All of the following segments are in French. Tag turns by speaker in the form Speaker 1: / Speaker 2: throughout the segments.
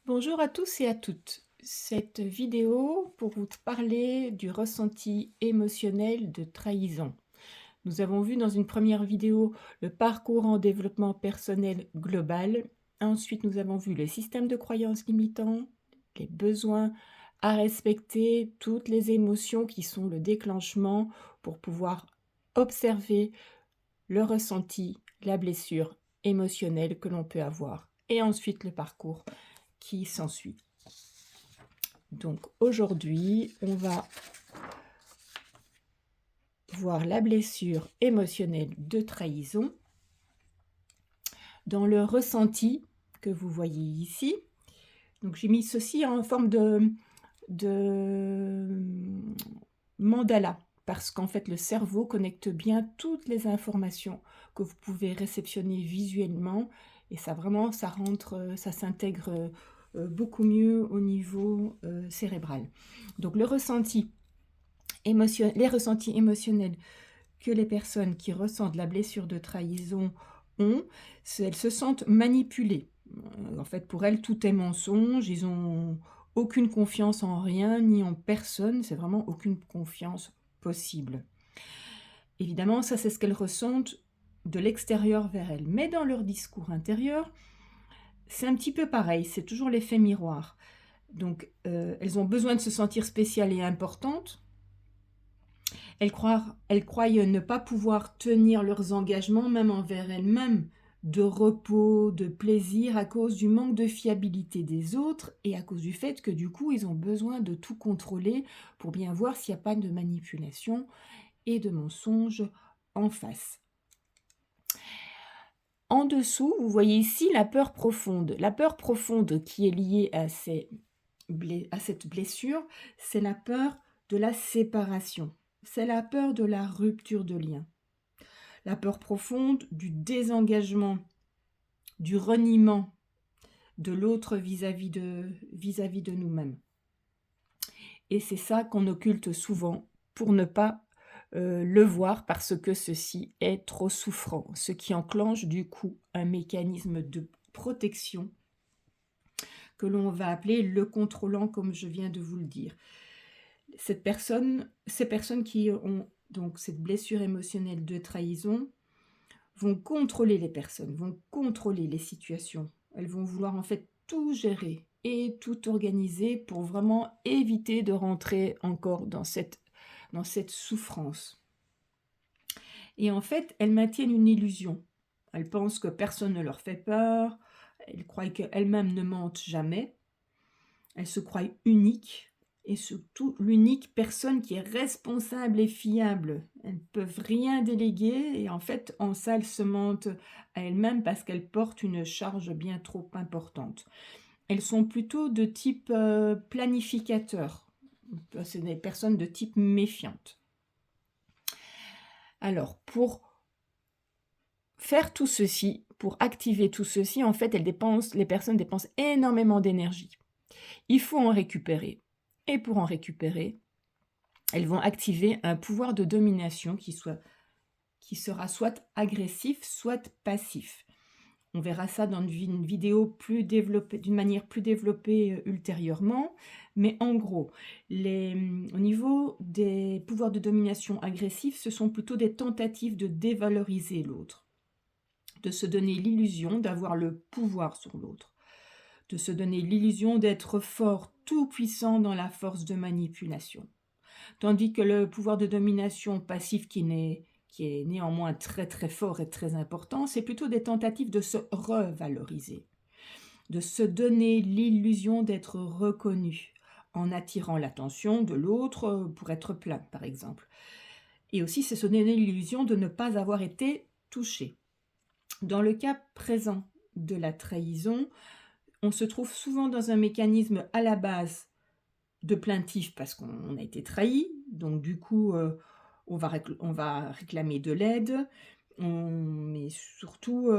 Speaker 1: Bonjour à tous et à toutes. Cette vidéo pour vous parler du ressenti émotionnel de trahison. Nous avons vu dans une première vidéo le parcours en développement personnel global. Ensuite, nous avons vu les systèmes de croyances limitants, les besoins à respecter, toutes les émotions qui sont le déclenchement pour pouvoir observer le ressenti, la blessure émotionnelle que l'on peut avoir. Et ensuite, le parcours qui s'ensuit. Donc aujourd'hui, on va voir la blessure émotionnelle de trahison dans le ressenti que vous voyez ici. Donc j'ai mis ceci en forme de mandala parce qu'en fait le cerveau connecte bien toutes les informations que vous pouvez réceptionner visuellement et ça vraiment ça rentre, ça s'intègre beaucoup mieux au niveau cérébral. Donc les ressentis émotionnels que les personnes qui ressentent la blessure de trahison ont, elles se sentent manipulées. En fait, pour elles, tout est mensonge, ils ont aucune confiance en rien ni en personne, c'est vraiment aucune confiance possible. Évidemment, ça, c'est ce qu'elles ressentent de l'extérieur vers elles. Mais dans leur discours intérieur, c'est un petit peu pareil, c'est toujours l'effet miroir. Donc, elles ont besoin de se sentir spéciales et importantes. Elles croient ne pas pouvoir tenir leurs engagements, même envers elles-mêmes, de repos, de plaisir, à cause du manque de fiabilité des autres et à cause du fait que du coup, ils ont besoin de tout contrôler pour bien voir s'il n'y a pas de manipulation et de mensonges en face. En dessous, vous voyez ici la peur profonde. La peur profonde qui est liée à cette blessure, c'est la peur de la séparation. C'est la peur de la rupture de lien. La peur profonde du désengagement, du reniement de l'autre vis-à-vis de nous-mêmes. Et c'est ça qu'on occulte souvent pour ne pas le voir parce que ceci est trop souffrant, ce qui enclenche du coup un mécanisme de protection que l'on va appeler le contrôlant, comme je viens de vous le dire. Ces personnes qui ont donc cette blessure émotionnelle de trahison vont contrôler les personnes, vont contrôler les situations. Elles vont vouloir en fait tout gérer et tout organiser pour vraiment éviter de rentrer encore dans cette souffrance. Et en fait, elles maintiennent une illusion. Elles pensent que personne ne leur fait peur, elles croient qu'elles-mêmes ne mentent jamais, elles se croient uniques, et surtout l'unique personne qui est responsable et fiable. Elles ne peuvent rien déléguer et en fait, en ça, elles se mentent à elles-mêmes parce qu'elles portent une charge bien trop importante. Elles sont plutôt de type planificateur. C'est des personnes de type méfiante. Alors, pour faire tout ceci, pour activer tout ceci, en fait, les personnes dépensent énormément d'énergie. Il faut en récupérer. Et pour en récupérer, elles vont activer un pouvoir de domination qui sera soit agressif, soit passif. On verra ça dans une vidéo plus développée, d'une manière plus développée ultérieurement. Mais en gros, au niveau des pouvoirs de domination agressifs, ce sont plutôt des tentatives de dévaloriser l'autre, de se donner l'illusion d'avoir le pouvoir sur l'autre, de se donner l'illusion d'être fort, tout puissant dans la force de manipulation. Tandis que le pouvoir de domination passif qui est néanmoins très très fort et très important, c'est plutôt des tentatives de se revaloriser, de se donner l'illusion d'être reconnu en attirant l'attention de l'autre pour être plein, par exemple. Et aussi, c'est se donner l'illusion de ne pas avoir été touché. Dans le cas présent de la trahison, on se trouve souvent dans un mécanisme à la base de plaintif parce qu'on a été trahi, donc du coup, on va réclamer de l'aide, mais surtout,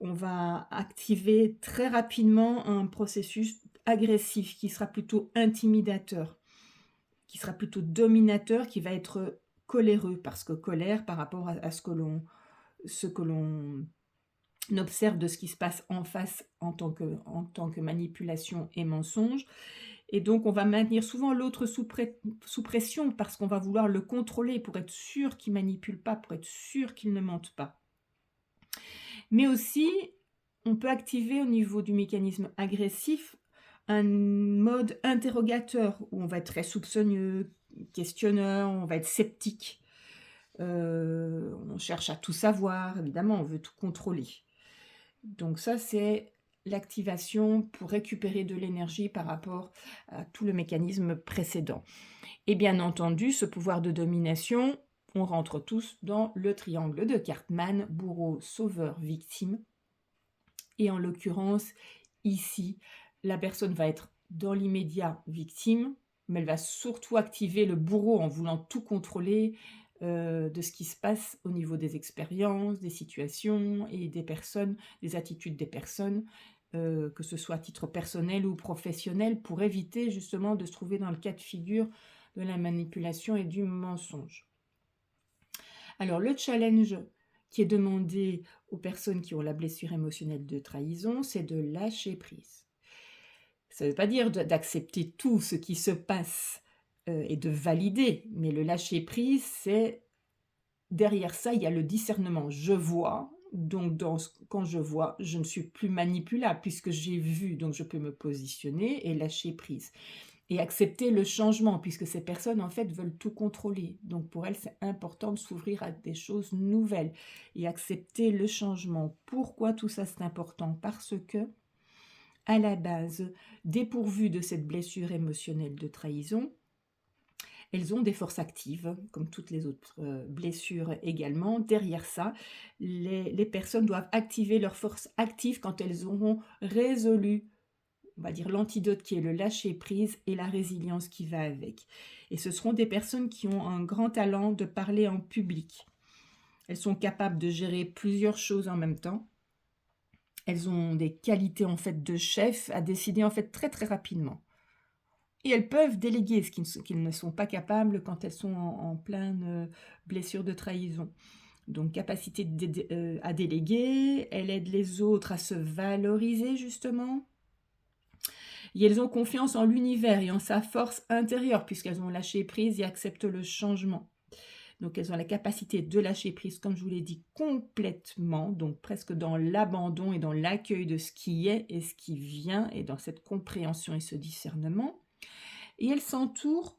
Speaker 1: on va activer très rapidement un processus agressif qui sera plutôt intimidateur, qui sera plutôt dominateur, qui va être coléreux parce que colère par rapport à ce que l'on On observe de ce qui se passe en face en tant que manipulation et mensonge. Et donc, on va maintenir souvent l'autre sous pression parce qu'on va vouloir le contrôler pour être sûr qu'il manipule pas, pour être sûr qu'il ne mente pas. Mais aussi, on peut activer au niveau du mécanisme agressif un mode interrogateur où on va être très soupçonneux, questionneur, on va être sceptique. On cherche à tout savoir, évidemment, on veut tout contrôler. Donc ça, c'est l'activation pour récupérer de l'énergie par rapport à tout le mécanisme précédent. Et bien entendu, ce pouvoir de domination, on rentre tous dans le triangle de Cartman, bourreau, sauveur, victime. Et en l'occurrence, ici, la personne va être dans l'immédiat victime, mais elle va surtout activer le bourreau en voulant tout contrôler de ce qui se passe au niveau des expériences, des situations et des personnes, des attitudes des personnes, que ce soit à titre personnel ou professionnel, pour éviter justement de se trouver dans le cas de figure de la manipulation et du mensonge. Alors le challenge qui est demandé aux personnes qui ont la blessure émotionnelle de trahison, c'est de lâcher prise. Ça ne veut pas dire d'accepter tout ce qui se passe et de valider, mais le lâcher prise, c'est derrière ça, il y a le discernement. Je vois, donc quand je vois, je ne suis plus manipulable puisque j'ai vu, donc je peux me positionner et lâcher prise. Et accepter le changement, puisque ces personnes, en fait, veulent tout contrôler. Donc, pour elles, c'est important de s'ouvrir à des choses nouvelles et accepter le changement. Pourquoi tout ça, c'est important? Parce que, à la base, dépourvues de cette blessure émotionnelle de trahison, elles ont des forces actives, comme toutes les autres blessures également. Derrière ça, les personnes doivent activer leurs forces actives quand elles auront résolu, on va dire, l'antidote qui est le lâcher-prise et la résilience qui va avec. Et ce seront des personnes qui ont un grand talent de parler en public. Elles sont capables de gérer plusieurs choses en même temps. Elles ont des qualités en fait de chef à décider en fait très très rapidement. Et elles peuvent déléguer ce qu'ils ne sont pas capables quand elles sont en pleine blessure de trahison. Donc capacité à déléguer, elles aident les autres à se valoriser justement. Et elles ont confiance en l'univers et en sa force intérieure, puisqu'elles ont lâché prise et acceptent le changement. Donc elles ont la capacité de lâcher prise, comme je vous l'ai dit, complètement, donc presque dans l'abandon et dans l'accueil de ce qui est et ce qui vient, et dans cette compréhension et ce discernement. Et elles s'entourent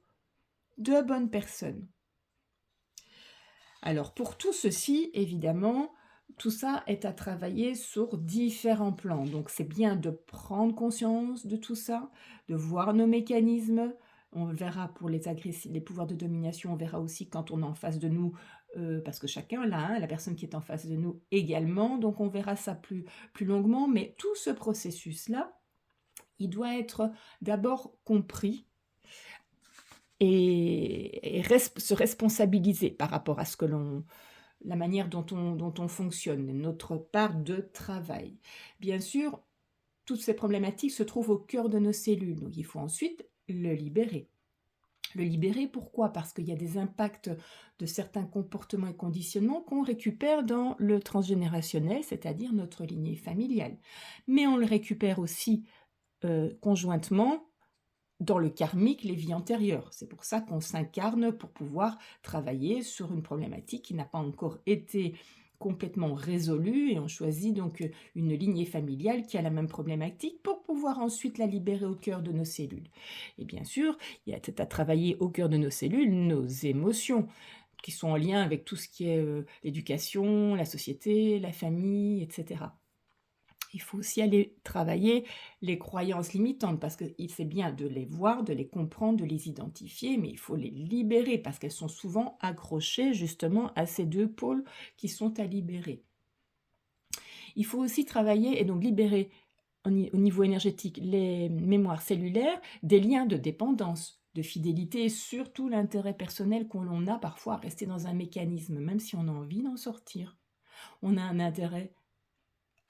Speaker 1: de bonnes personnes. Alors pour tout ceci, évidemment, tout ça est à travailler sur différents plans. Donc c'est bien de prendre conscience de tout ça, de voir nos mécanismes. On verra pour les pouvoirs de domination, on verra aussi quand on est en face de nous, parce que chacun l'a, hein, la personne qui est en face de nous également. Donc on verra ça plus longuement. Mais tout ce processus-là, il doit être d'abord compris et se responsabiliser par rapport à la manière dont on fonctionne, notre part de travail. Bien sûr, toutes ces problématiques se trouvent au cœur de nos cellules, donc il faut ensuite le libérer. Le libérer, pourquoi? Parce qu'il y a des impacts de certains comportements et conditionnements qu'on récupère dans le transgénérationnel, c'est-à-dire notre lignée familiale. Mais on le récupère aussi conjointement dans le karmique, les vies antérieures. C'est pour ça qu'on s'incarne pour pouvoir travailler sur une problématique qui n'a pas encore été complètement résolue, et on choisit donc une lignée familiale qui a la même problématique pour pouvoir ensuite la libérer au cœur de nos cellules. Et bien sûr, il y a à travailler au cœur de nos cellules nos émotions, qui sont en lien avec tout ce qui est l'éducation, la société, la famille, etc. Il faut aussi aller travailler les croyances limitantes, parce que c'est bien de les voir, de les comprendre, de les identifier, mais il faut les libérer parce qu'elles sont souvent accrochées justement à ces deux pôles qui sont à libérer. Il faut aussi travailler et donc libérer au niveau énergétique les mémoires cellulaires des liens de dépendance, de fidélité et surtout l'intérêt personnel qu'on a parfois à rester dans un mécanisme, même si on a envie d'en sortir. On a un intérêt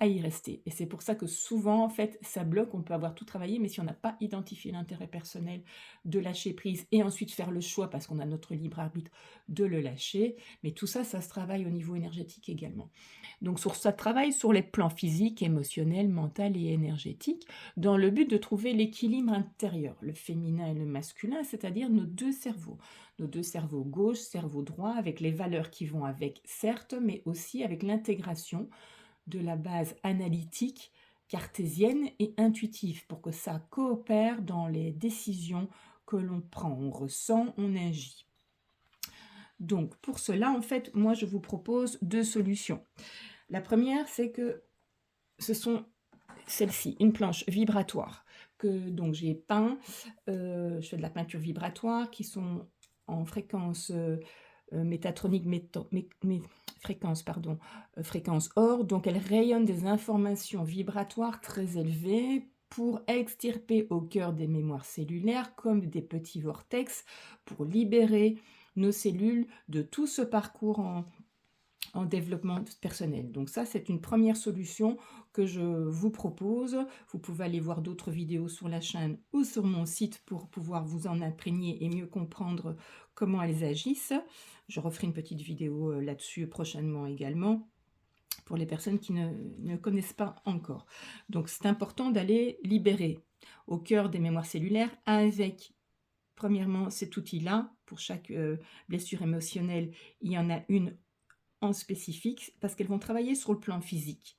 Speaker 1: à y rester. Et c'est pour ça que souvent, en fait, ça bloque. On peut avoir tout travaillé, mais si on n'a pas identifié l'intérêt personnel de lâcher prise et ensuite faire le choix, parce qu'on a notre libre arbitre, de le lâcher, mais tout ça, ça se travaille au niveau énergétique également. Donc ça travaille sur les plans physiques, émotionnels, mental et énergétique, dans le but de trouver l'équilibre intérieur, le féminin et le masculin, c'est-à-dire nos deux cerveaux gauche, cerveau droit, avec les valeurs qui vont avec, certes, mais aussi avec l'intégration de la base analytique, cartésienne et intuitive, pour que ça coopère dans les décisions que l'on prend. On ressent, on agit. Donc pour cela, en fait, moi je vous propose deux solutions. La première, c'est que ce sont celle-ci, une planche vibratoire que donc j'ai peint. Je fais de la peinture vibratoire qui sont en fréquence métatronique, fréquence or. Donc elles rayonnent des informations vibratoires très élevées pour extirper au cœur des mémoires cellulaires comme des petits vortex pour libérer nos cellules de tout ce parcours en développement personnel. Donc ça, c'est une première solution que je vous propose. Vous pouvez aller voir d'autres vidéos sur la chaîne ou sur mon site pour pouvoir vous en imprégner et mieux comprendre comment elles agissent. Je referai une petite vidéo là-dessus prochainement également pour les personnes qui ne connaissent pas encore. Donc c'est important d'aller libérer au cœur des mémoires cellulaires avec, premièrement, cet outil-là. Pour chaque blessure émotionnelle, il y en a une en spécifique, parce qu'elles vont travailler sur le plan physique.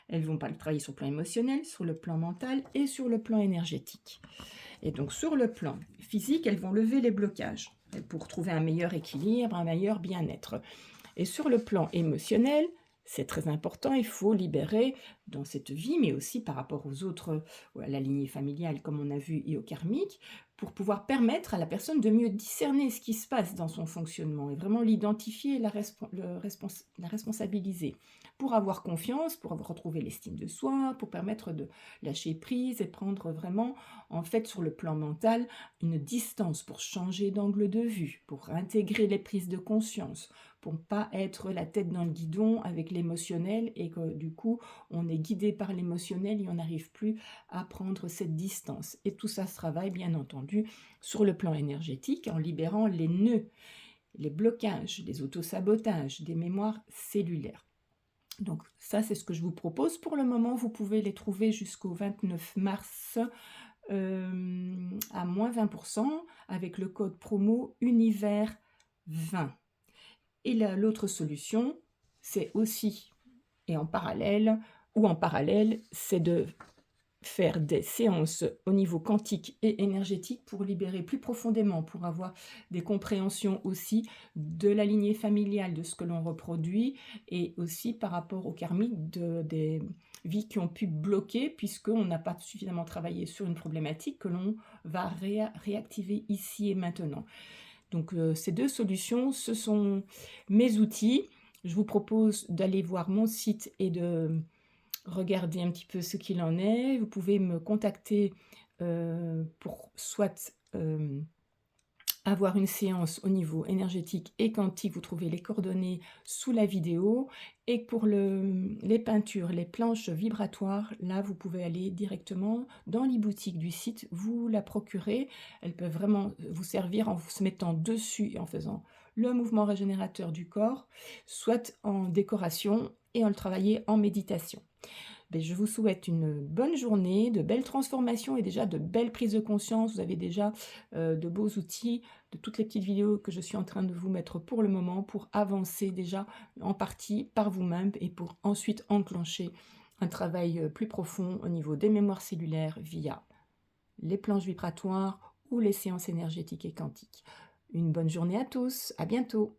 Speaker 1: Elles vont pas travailler sur le plan émotionnel, sur le plan mental et sur le plan énergétique. Et donc sur le plan physique, elles vont lever les blocages pour trouver un meilleur équilibre, un meilleur bien-être. Et sur le plan émotionnel, c'est très important, il faut libérer dans cette vie, mais aussi par rapport aux autres, à la lignée familiale, comme on a vu, et au karmique, pour pouvoir permettre à la personne de mieux discerner ce qui se passe dans son fonctionnement et vraiment l'identifier et la responsabiliser, pour avoir confiance, pour retrouver l'estime de soi, pour permettre de lâcher prise et prendre vraiment, en fait, sur le plan mental, une distance pour changer d'angle de vue, pour intégrer les prises de conscience, pour ne pas être la tête dans le guidon avec l'émotionnel et que du coup on est guidé par l'émotionnel et on n'arrive plus à prendre cette distance. Et tout ça se travaille bien entendu sur le plan énergétique en libérant les nœuds, les blocages, les autosabotages, des mémoires cellulaires. Donc ça, c'est ce que je vous propose. Pour le moment, vous pouvez les trouver jusqu'au 29 mars à moins 20% avec le code promo univers 20. Et l'autre solution, c'est aussi, et en parallèle, c'est de faire des séances au niveau quantique et énergétique pour libérer plus profondément, pour avoir des compréhensions aussi de la lignée familiale, de ce que l'on reproduit, et aussi par rapport au karmique des vies qui ont pu bloquer, puisqu'on n'a pas suffisamment travaillé sur une problématique que l'on va réactiver ici et maintenant. Donc ces deux solutions, ce sont mes outils. Je vous propose d'aller voir mon site et de regarder un petit peu ce qu'il en est. Vous pouvez me contacter pour soit avoir une séance au niveau énergétique et quantique. Vous trouvez les coordonnées sous la vidéo. Et pour les peintures, les planches vibratoires, là, vous pouvez aller directement dans les boutiques du site, vous la procurer. Elles peuvent vraiment vous servir en se mettant dessus et en faisant le mouvement régénérateur du corps, soit en décoration et en le travailler en méditation. Je vous souhaite une bonne journée, de belles transformations et déjà de belles prises de conscience. Vous avez déjà de beaux outils, de toutes les petites vidéos que je suis en train de vous mettre pour le moment pour avancer déjà en partie par vous-même et pour ensuite enclencher un travail plus profond au niveau des mémoires cellulaires via les planches vibratoires ou les séances énergétiques et quantiques. Une bonne journée à tous, à bientôt.